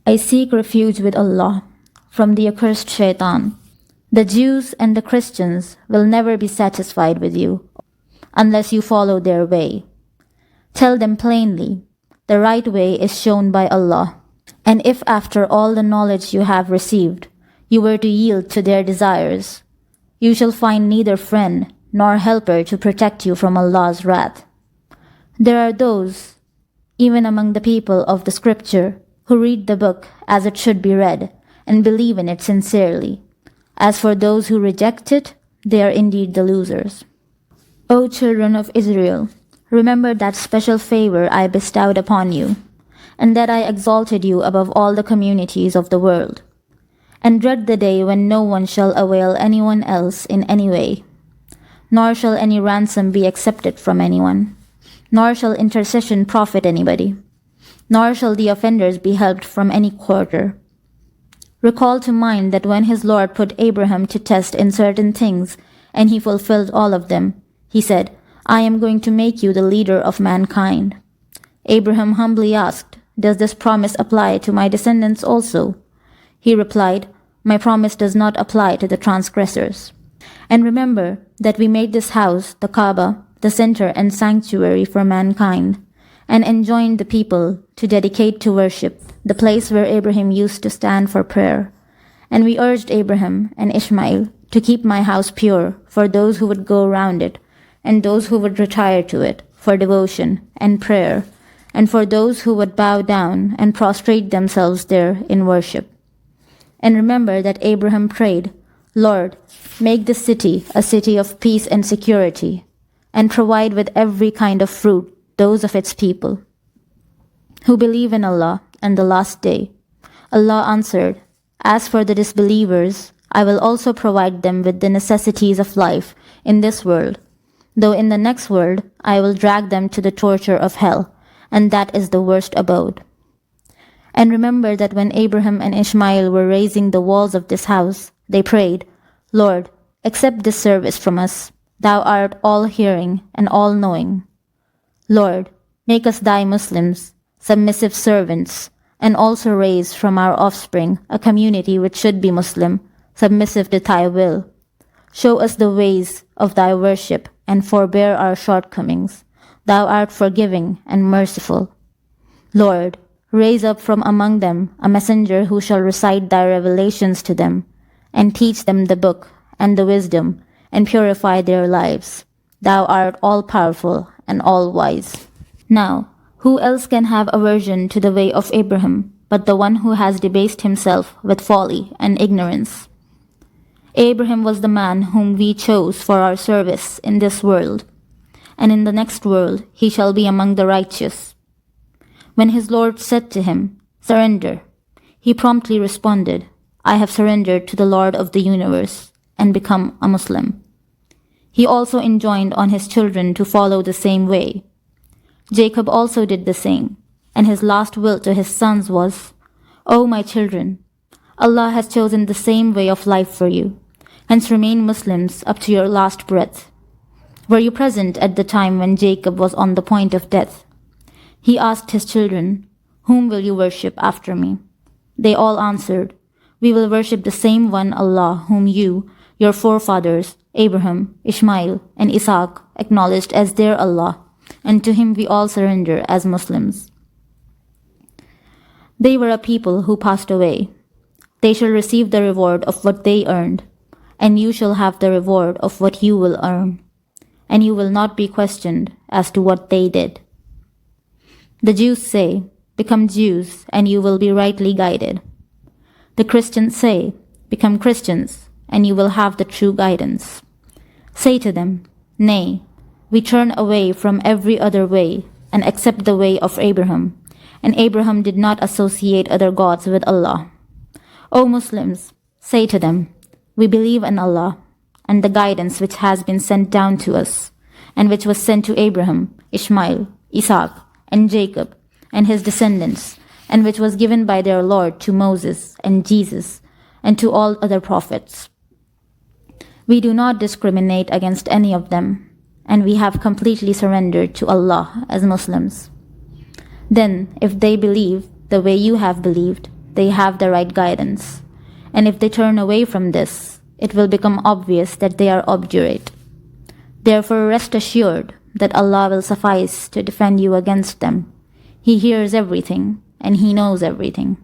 I seek refuge with Allah from the accursed shaitan. The Jews and the Christians will never be satisfied with you unless you follow their way. Tell them plainly, the right way is shown by Allah. And if after all the knowledge you have received, you were to yield to their desires, you shall find neither friend nor helper to protect you from Allah's wrath. There are those, even among the people of the scripture, who read the book as it should be read and believe in it sincerely. As for those who reject it, they are indeed the losers. O children of Israel, remember that special favor I bestowed upon you, and that I exalted you above all the communities of the world. And dread the day when no one shall avail anyone else in any way, nor shall any ransom be accepted from anyone, nor shall intercession profit anybody, nor shall the offenders be helped from any quarter. Recall to mind that when his Lord put Abraham to test in certain things, and he fulfilled all of them, he said, I am going to make you the leader of mankind. Abraham humbly asked, does this promise apply to my descendants also? He replied, my promise does not apply to the transgressors. And remember that we made this house, the Kaaba, the center and sanctuary for mankind, and enjoined the people to dedicate to worship the place where Abraham used to stand for prayer. And we urged Abraham and Ishmael to keep my house pure for those who would go around it, and those who would retire to it for devotion and prayer, and for those who would bow down and prostrate themselves there in worship. And remember that Abraham prayed, Lord, make this city a city of peace and security, and provide with every kind of fruit those of its people who believe in Allah and the last day. Allah answered, as for the disbelievers, I will also provide them with the necessities of life in this world, though in the next world I will drag them to the torture of hell, and that is the worst abode. And remember that when Abraham and Ishmael were raising the walls of this house, they prayed, Lord, accept this service from us. Thou art all-hearing and all-knowing. Lord, make us thy Muslims, submissive servants, and also raise from our offspring a community which should be Muslim, submissive to thy will. Show us the ways of thy worship, and forbear our shortcomings. Thou art forgiving and merciful. Lord, raise up from among them a messenger who shall recite thy revelations to them, and teach them the book and the wisdom, and purify their lives. Thou art all-powerful and all-wise. Now, who else can have aversion to the way of Abraham but the one who has debased himself with folly and ignorance? Abraham was the man whom we chose for our service in this world, and in the next world he shall be among the righteous. When his Lord said to him, surrender, he promptly responded, I have surrendered to the Lord of the universe and become a Muslim. He also enjoined on his children to follow the same way. Jacob also did the same, and his last will to his sons was, O my children, Allah has chosen the same way of life for you, hence remain Muslims up to your last breath. Were you present at the time when Jacob was on the point of death? He asked his children, whom will you worship after me? They all answered, we will worship the same one Allah whom you, your forefathers, Abraham, Ishmael, and Isaac, acknowledged as their Allah, and to him we all surrender as Muslims. They were a people who passed away. They shall receive the reward of what they earned, and you shall have the reward of what you will earn, and you will not be questioned as to what they did. The Jews say, become Jews, and you will be rightly guided. The Christians say, become Christians, and you will have the true guidance. Say to them, nay, we turn away from every other way and accept the way of Abraham, and Abraham did not associate other gods with Allah. O Muslims, say to them, we believe in Allah and the guidance which has been sent down to us, and which was sent to Abraham, Ishmael, Isaac, and Jacob, and his descendants, and which was given by their Lord to Moses and Jesus, and to all other prophets. We do not discriminate against any of them, and we have completely surrendered to Allah as Muslims. Then, if they believe the way you have believed, they have the right guidance. And if they turn away from this, it will become obvious that they are obdurate. Therefore, rest assured that Allah will suffice to defend you against them. He hears everything, and He knows everything.